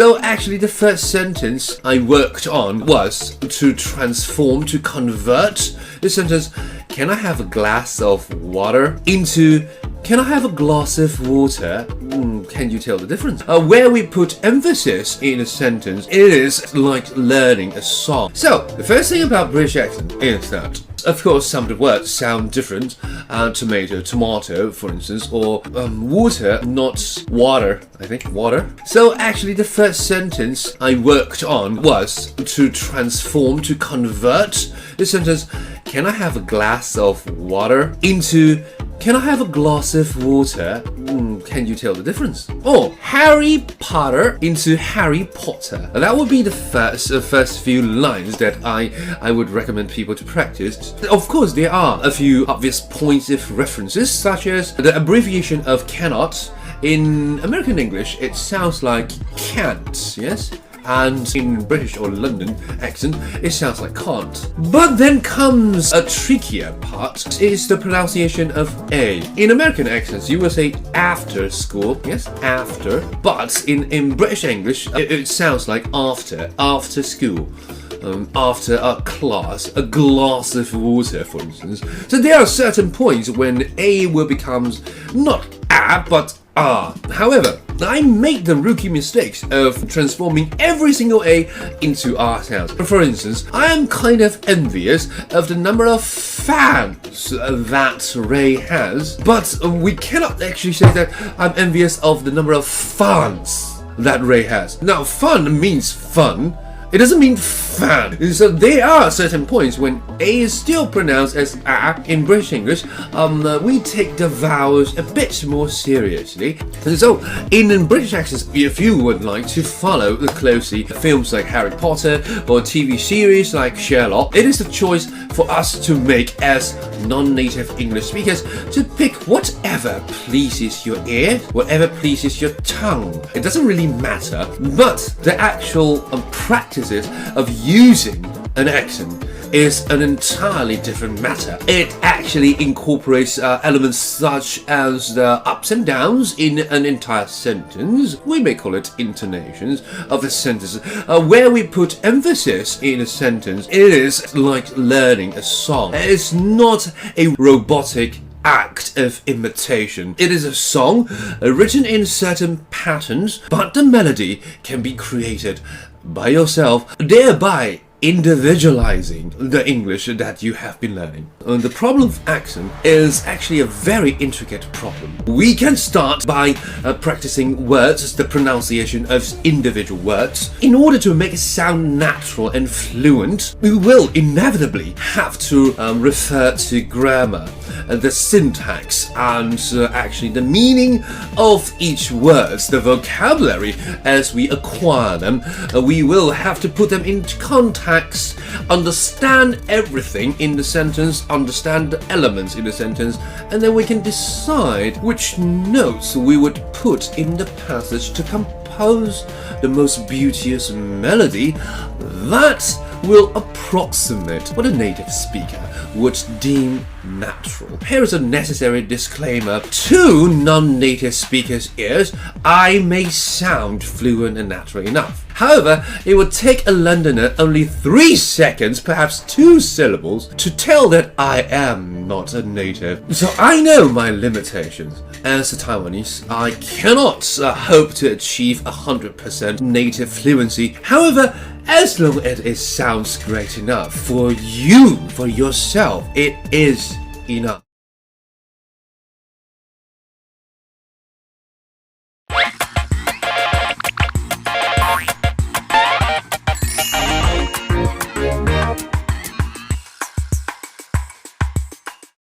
So actually the first sentence I worked on was to convert the sentence "Can I have a glass of water?" into "Can I have a glass of water?" Can you tell the difference? Where we put emphasis in a sentence, it is like learning a song. So the first thing about British accent is that, of course, some of the words sound different. Tomato, for instance, or water, not water, I think, water. So actually the first sentence I worked on was to convert the sentence "Can I have a glass of water?" into "Can I have a glass of water?" Can you tell the difference? Or Harry Potter into Harry Potter. That would be the first few lines that I would recommend people to practice. Of course, there are a few obvious points of references, such as the abbreviation of cannot. In American English, it sounds like can't, yes? And in British or London accent, it sounds like can't. But then comes a trickier part, is the pronunciation of A. In American accents, you will say after school, yes, after. But in British English, it sounds like after school. After a class, a glass of water, for instance. So there are certain points when A will become not A, but A. However, I made the rookie mistakes of transforming every single A into R sounds. For instance, I am kind of envious of the number of fans that Ray has, but we cannot actually say that I'm envious of the number of fans that Ray has. Now, fun means fun. It doesn't mean fan. So there are certain points when A is still pronounced as A in British English. We take the vowels a bit more seriously. And so in British accents, if you would like to follow closely films like Harry Potter or TV series like Sherlock, it is a choice for us to make as non-native English speakers to pick whatever pleases your ear, whatever pleases your tongue. It doesn't really matter, but the actual practice of using an accent is an entirely different matter. It actually incorporates elements such as the ups and downs in an entire sentence. We may call it intonations of a sentence. Where we put emphasis in a sentence, it is like learning a song. It's not a robotic act of imitation. It is a song written in certain patterns, but the melody can be created by yourself, thereby individualizing the English that you have been learning. And the problem of accent is actually a very intricate problem. We can start by practicing words, the pronunciation of individual words. In order to make it sound natural and fluent, we will inevitably have to refer to grammar, the syntax, and actually the meaning of each word, the vocabulary as we acquire them. We will have to put them into context, understand everything in the sentence, understand the elements in the sentence, and then we can decide which notes we would put in the passage to compose the most beauteous melody that will approximate what a native speaker would deem natural. Here is a necessary disclaimer. To non-native speakers' ears, I may sound fluent and natural enough. However, it would take a Londoner only 3 seconds, perhaps 2 syllables, to tell that I am not a native. So I know my limitations. As a Taiwanese, I cannot hope to achieve 100% native fluency. However, as long as it sounds great enough for you, for yourself, it is enough.